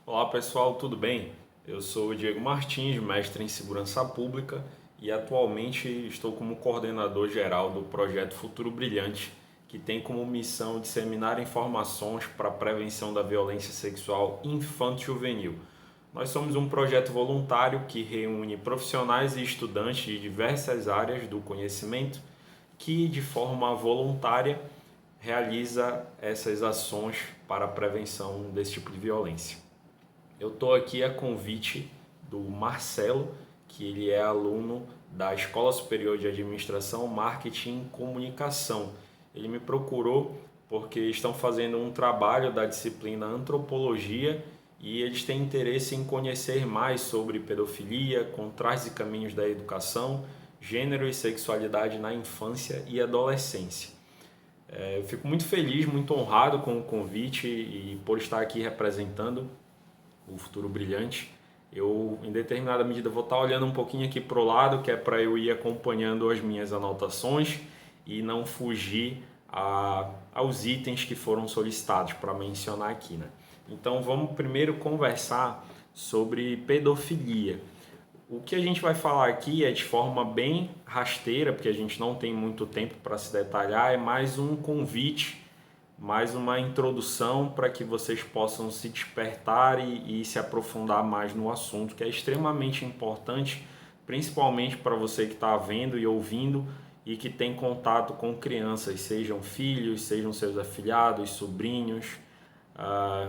Olá pessoal, tudo bem? Eu sou o Diego Martins, mestre em Segurança Pública e atualmente estou como coordenador geral do projeto Futuro Brilhante, que tem como missão disseminar informações para a prevenção da violência sexual infanto-juvenil. Nós somos um projeto voluntário que reúne profissionais e estudantes de diversas áreas do conhecimento que, de forma voluntária, realiza essas ações para a prevenção desse tipo de violência. Eu estou aqui a convite do Marcelo, que ele é aluno da Escola Superior de Administração, Marketing e Comunicação. Ele me procurou porque estão fazendo um trabalho da disciplina Antropologia e eles têm interesse em conhecer mais sobre pedofilia, contrastes e caminhos da educação, gênero e sexualidade na infância e adolescência. Eu fico muito feliz, muito honrado com o convite e por estar aqui representando o Futuro Brilhante. Eu, em determinada medida, vou estar olhando um pouquinho aqui para o lado, que é para eu ir acompanhando as minhas anotações e não fugir aos itens que foram solicitados para mencionar aqui, né? Então vamos primeiro conversar sobre pedofilia. O que a gente vai falar aqui é de forma bem rasteira, porque a gente não tem muito tempo para se detalhar, é mais um convite, mais uma introdução para que vocês possam se despertar e se aprofundar mais no assunto, que é extremamente importante, principalmente para você que está vendo e ouvindo e que tem contato com crianças, sejam filhos, sejam seus afilhados, sobrinhos,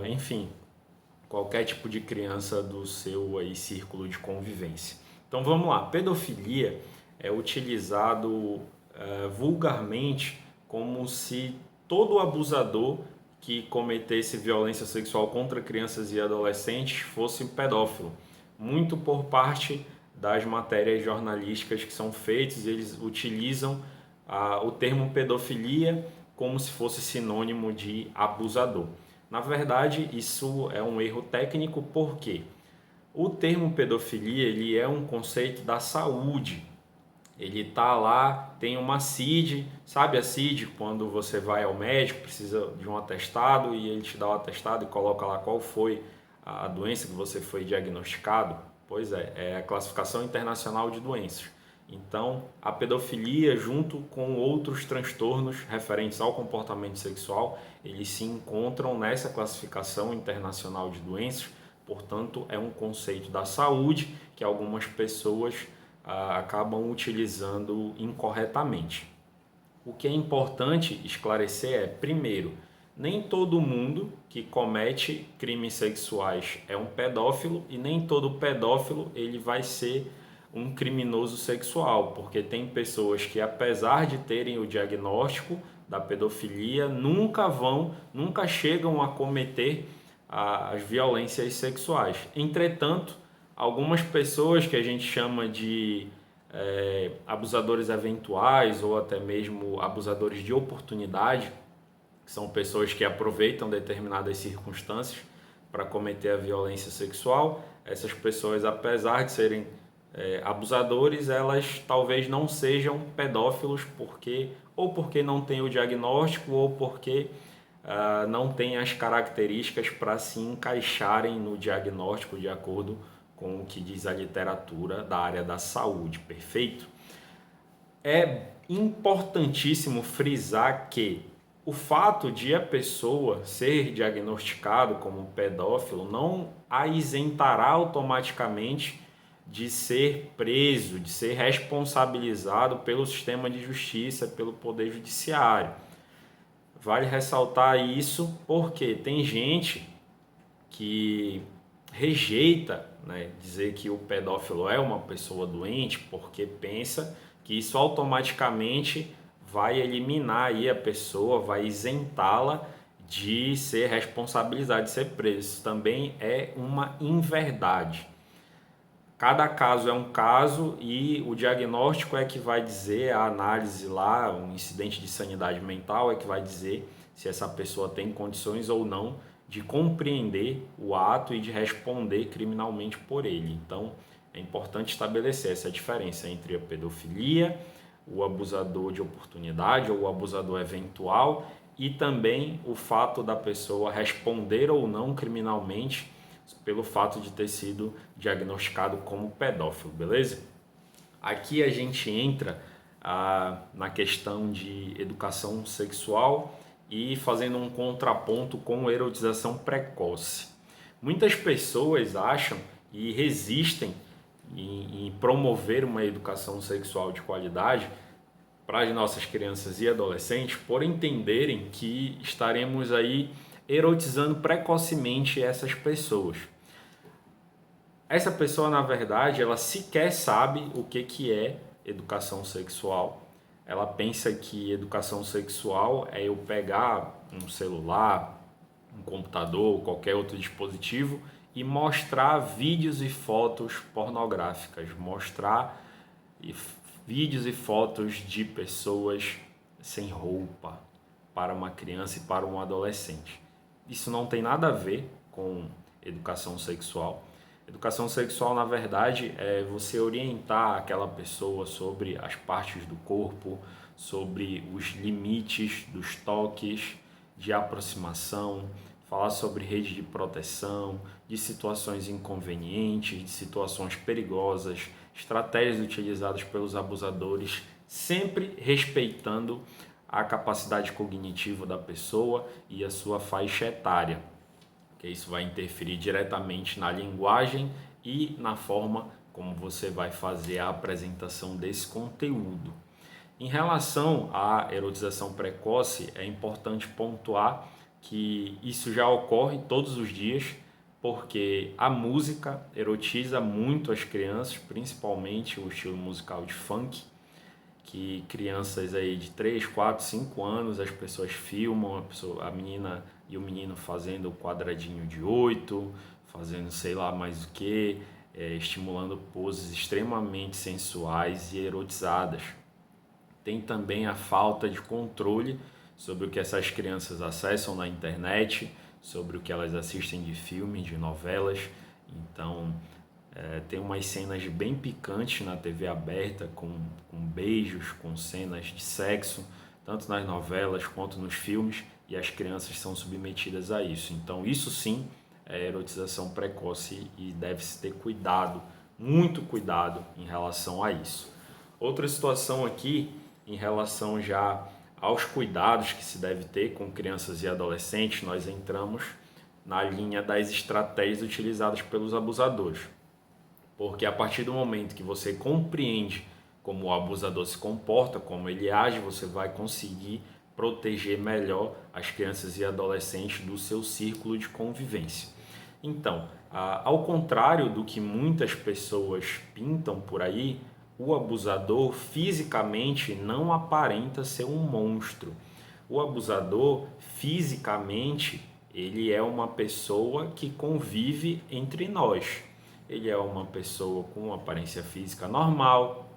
enfim, qualquer tipo de criança do seu aí, círculo de convivência. Então vamos lá, pedofilia é utilizado vulgarmente como se todo abusador que cometesse violência sexual contra crianças e adolescentes fosse pedófilo. Muito por parte das matérias jornalísticas que são feitas, eles utilizam o termo pedofilia como se fosse sinônimo de abusador. Na verdade, isso é um erro técnico porque o termo pedofilia ele é um conceito da saúde. Ele tá lá, tem uma CID, sabe a CID? Quando você vai ao médico, precisa de um atestado e ele te dá o atestado e coloca lá qual foi a doença que você foi diagnosticado. Pois é a Classificação Internacional de Doenças. Então, a pedofilia, junto com outros transtornos referentes ao comportamento sexual, eles se encontram nessa classificação internacional de doenças. Portanto, é um conceito da saúde que algumas pessoas acabam utilizando incorretamente. O que é importante esclarecer é, primeiro, nem todo mundo que comete crimes sexuais é um pedófilo e nem todo pedófilo ele vai ser um criminoso sexual, porque tem pessoas que apesar de terem o diagnóstico da pedofilia, nunca chegam a cometer as violências sexuais. Entretanto, algumas pessoas que a gente chama de abusadores eventuais ou até mesmo abusadores de oportunidade, que são pessoas que aproveitam determinadas circunstâncias para cometer a violência sexual. Essas pessoas, apesar de serem abusadores, elas talvez não sejam pedófilos porque não têm o diagnóstico ou porque não têm as características para se encaixarem no diagnóstico de acordo com o que diz a literatura da área da saúde, perfeito? É importantíssimo frisar que o fato de a pessoa ser diagnosticado como pedófilo não a isentará automaticamente de ser preso, de ser responsabilizado pelo sistema de justiça, pelo poder judiciário. Vale ressaltar isso porque tem gente que rejeita, né, dizer que o pedófilo é uma pessoa doente porque pensa que isso automaticamente vai eliminar aí a pessoa, vai isentá-la de ser responsabilizada, de ser preso. Isso também é uma inverdade. Cada caso é um caso e o diagnóstico é que vai dizer, a análise lá, um incidente de sanidade mental é que vai dizer se essa pessoa tem condições ou não de compreender o ato e de responder criminalmente por ele. Então, é importante estabelecer essa diferença entre a pedofilia, o abusador de oportunidade ou o abusador eventual e também o fato da pessoa responder ou não criminalmente pelo fato de ter sido diagnosticado como pedófilo, beleza? Aqui a gente entra na questão de educação sexual e fazendo um contraponto com erotização precoce. Muitas pessoas acham e resistem em promover uma educação sexual de qualidade para as nossas crianças e adolescentes por entenderem que estaremos aí erotizando precocemente essas pessoas. Essa pessoa, na verdade, ela sequer sabe o que é educação sexual. Ela pensa que educação sexual é eu pegar um celular, um computador, qualquer outro dispositivo e mostrar vídeos e fotos pornográficas, mostrar vídeos e fotos de pessoas sem roupa para uma criança e para um adolescente. Isso não tem nada a ver com educação sexual. Educação sexual, na verdade, é você orientar aquela pessoa sobre as partes do corpo, sobre os limites dos toques, de aproximação, falar sobre rede de proteção, de situações inconvenientes, de situações perigosas, estratégias utilizadas pelos abusadores, sempre respeitando a capacidade cognitiva da pessoa e a sua faixa etária, que isso vai interferir diretamente na linguagem e na forma como você vai fazer a apresentação desse conteúdo. Em relação à erotização precoce, é importante pontuar que isso já ocorre todos os dias, porque a música erotiza muito as crianças, principalmente o estilo musical de funk, que crianças aí de 3, 4, 5 anos, as pessoas filmam a menina e o menino fazendo o quadradinho de 8, fazendo sei lá mais o que, estimulando poses extremamente sensuais e erotizadas. Tem também a falta de controle sobre o que essas crianças acessam na internet, sobre o que elas assistem de filmes, de novelas. Então, tem umas cenas bem picantes na TV aberta, com beijos, com cenas de sexo, tanto nas novelas quanto nos filmes, e as crianças são submetidas a isso. Então, isso sim é erotização precoce e deve-se ter cuidado, muito cuidado em relação a isso. Outra situação aqui, em relação já aos cuidados que se deve ter com crianças e adolescentes, nós entramos na linha das estratégias utilizadas pelos abusadores. Porque a partir do momento que você compreende como o abusador se comporta, como ele age, você vai conseguir proteger melhor as crianças e adolescentes do seu círculo de convivência. Então, ao contrário do que muitas pessoas pintam por aí, o abusador fisicamente não aparenta ser um monstro. O abusador fisicamente ele é uma pessoa que convive entre nós. Ele é uma pessoa com aparência física normal,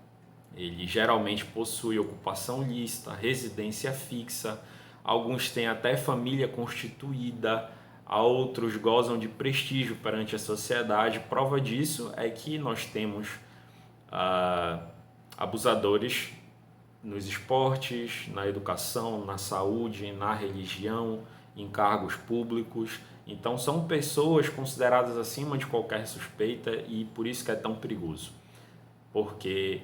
ele geralmente possui ocupação lícita, residência fixa, alguns têm até família constituída, outros gozam de prestígio perante a sociedade. Prova disso é que nós temos abusadores nos esportes, na educação, na saúde, na religião, em cargos públicos. Então são pessoas consideradas acima de qualquer suspeita e por isso que é tão perigoso. Porque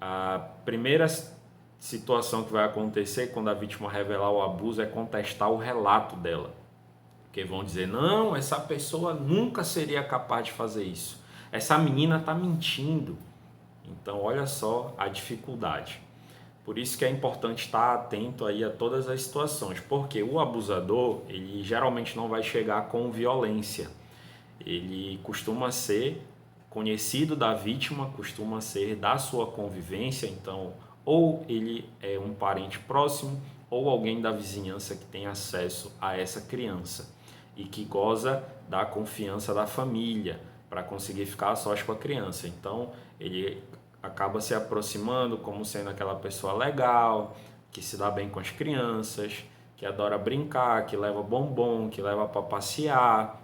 a primeira situação que vai acontecer quando a vítima revelar o abuso é contestar o relato dela. Porque vão dizer, não, essa pessoa nunca seria capaz de fazer isso. Essa menina está mentindo. Então olha só a dificuldade. Por isso que é importante estar atento aí a todas as situações, porque o abusador, ele geralmente não vai chegar com violência. Ele costuma ser conhecido da vítima, costuma ser da sua convivência, então ou ele é um parente próximo ou alguém da vizinhança que tem acesso a essa criança e que goza da confiança da família para conseguir ficar a sós com a criança. Então ele acaba se aproximando como sendo aquela pessoa legal, que se dá bem com as crianças, que adora brincar, que leva bombom, que leva para passear,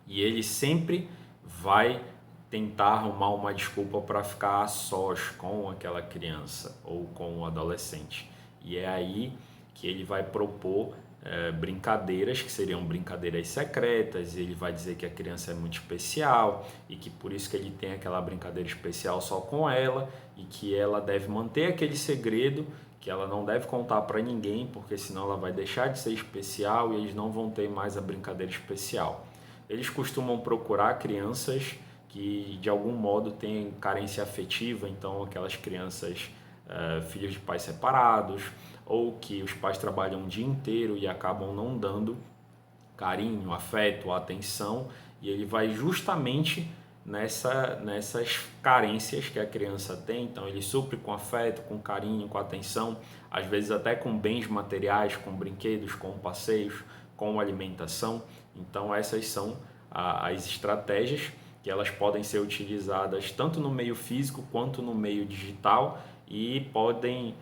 e ele sempre vai tentar arrumar uma desculpa para ficar a sós com aquela criança ou com o adolescente. E é aí que ele vai propor brincadeiras que seriam brincadeiras secretas, e ele vai dizer que a criança é muito especial e que por isso que ele tem aquela brincadeira especial só com ela e que ela deve manter aquele segredo, que ela não deve contar para ninguém, porque senão ela vai deixar de ser especial e eles não vão ter mais a brincadeira especial. Eles costumam procurar crianças que de algum modo têm carência afetiva, então aquelas crianças filhos de pais separados, ou que os pais trabalham o dia inteiro e acabam não dando carinho, afeto, atenção, e ele vai justamente nessas carências que a criança tem. Então ele supre com afeto, com carinho, com atenção, às vezes até com bens materiais, com brinquedos, com passeios, com alimentação. Então essas são as estratégias que elas podem ser utilizadas tanto no meio físico quanto no meio digital e podem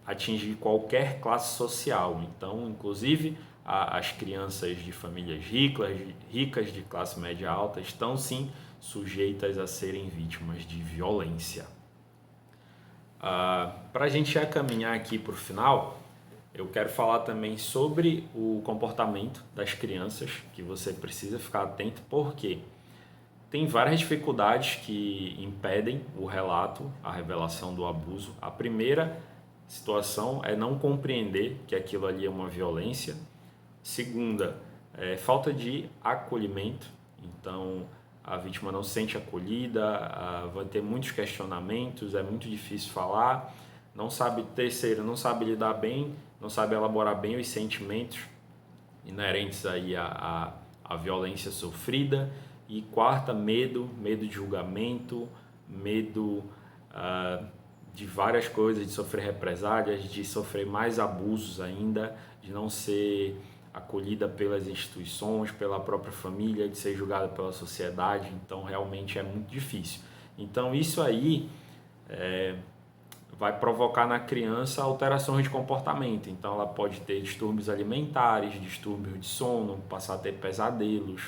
atingir qualquer classe social. Então, inclusive, as crianças de famílias ricas de classe média alta estão sim sujeitas a serem vítimas de violência. Para a gente já caminhar aqui para o final, eu quero falar também sobre o comportamento das crianças, que você precisa ficar atento, porque tem várias dificuldades que impedem o relato, a revelação do abuso. A primeira situação é não compreender que aquilo ali é uma violência. Segunda, falta de acolhimento. Então, a vítima não se sente acolhida, vai ter muitos questionamentos, é muito difícil falar. Terceiro, não sabe lidar bem, não sabe elaborar bem os sentimentos inerentes aí à violência sofrida. E quarta, medo de julgamento, medo de várias coisas, de sofrer represálias, de sofrer mais abusos ainda, de não ser acolhida pelas instituições, pela própria família, de ser julgada pela sociedade. Então realmente é muito difícil. Então isso aí vai provocar na criança alterações de comportamento. Então ela pode ter distúrbios alimentares, distúrbios de sono, passar a ter pesadelos.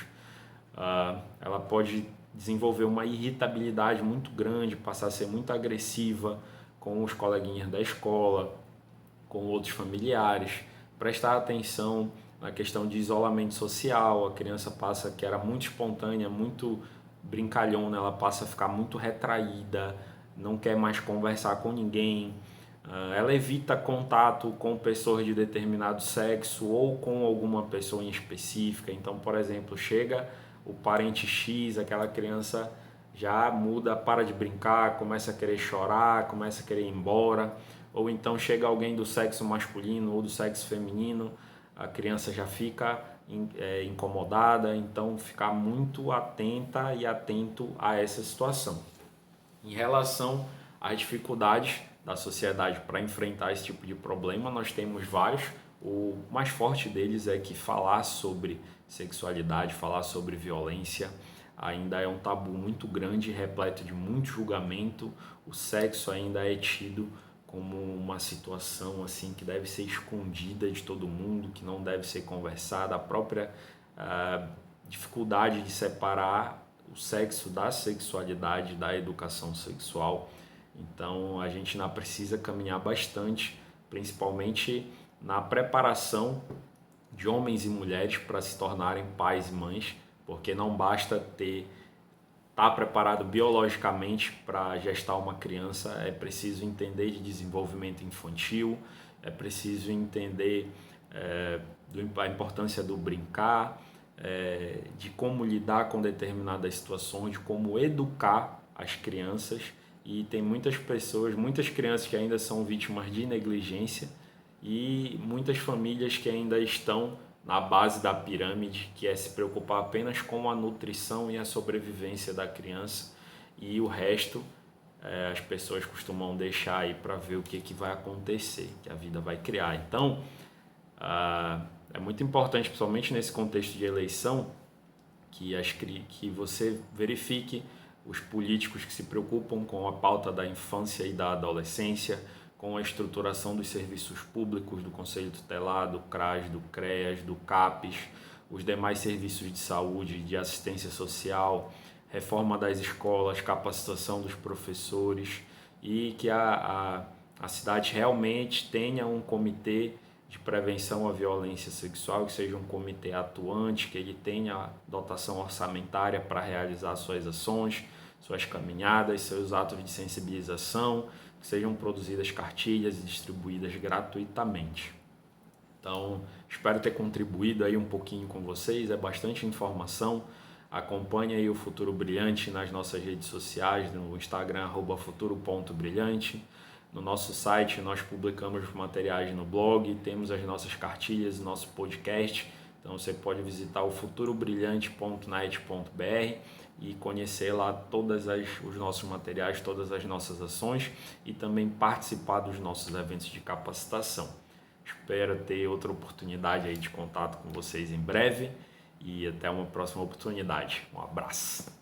Ela pode desenvolver uma irritabilidade muito grande, passar a ser muito agressiva com os coleguinhas da escola, com outros familiares. Prestar atenção na questão de isolamento social. A criança que era muito espontânea, muito brincalhona, ela passa a ficar muito retraída, não quer mais conversar com ninguém. Ela evita contato com pessoas de determinado sexo ou com alguma pessoa em específica. Então, por exemplo, chega o parente X, aquela criança já muda, para de brincar, começa a querer chorar, começa a querer ir embora. Ou então chega alguém do sexo masculino ou do sexo feminino, a criança já fica incomodada. Então, ficar muito atenta e atento a essa situação. Em relação às dificuldades da sociedade para enfrentar esse tipo de problema, nós temos vários. O mais forte deles é que falar sobre sexualidade, falar sobre violência ainda é um tabu muito grande, repleto de muito julgamento. O sexo ainda é tido como uma situação assim que deve ser escondida de todo mundo, que não deve ser conversada. A própria dificuldade de separar o sexo da sexualidade, da educação sexual. Então a gente ainda precisa caminhar bastante, principalmente na preparação de homens e mulheres para se tornarem pais e mães, porque não basta estar preparado biologicamente para gestar uma criança, é preciso entender de desenvolvimento infantil, é preciso entender a importância do brincar, de como lidar com determinadas situações, de como educar as crianças. E tem muitas crianças que ainda são vítimas de negligência e muitas famílias que ainda estão na base da pirâmide, que é se preocupar apenas com a nutrição e a sobrevivência da criança, e o resto as pessoas costumam deixar aí para ver o que vai acontecer, que a vida vai criar. Então é muito importante, principalmente nesse contexto de eleição, que você verifique os políticos que se preocupam com a pauta da infância e da adolescência, com a estruturação dos serviços públicos, do Conselho Tutelar, do CRAS, do CREAS, do CAPES, os demais serviços de saúde, de assistência social, reforma das escolas, capacitação dos professores, e que a cidade realmente tenha um comitê de prevenção à violência sexual, que seja um comitê atuante, que ele tenha dotação orçamentária para realizar suas ações, suas caminhadas, seus atos de sensibilização, que sejam produzidas cartilhas e distribuídas gratuitamente. Então, espero ter contribuído aí um pouquinho com vocês, é bastante informação. Acompanhe aí o Futuro Brilhante nas nossas redes sociais, no Instagram, @futuro.brilhante. No nosso site nós publicamos materiais no blog, temos as nossas cartilhas, nosso podcast. Então você pode visitar o futurobrilhante.net.br e conhecer lá os nossos materiais, todas as nossas ações e também participar dos nossos eventos de capacitação. Espero ter outra oportunidade aí de contato com vocês em breve e até uma próxima oportunidade. Um abraço.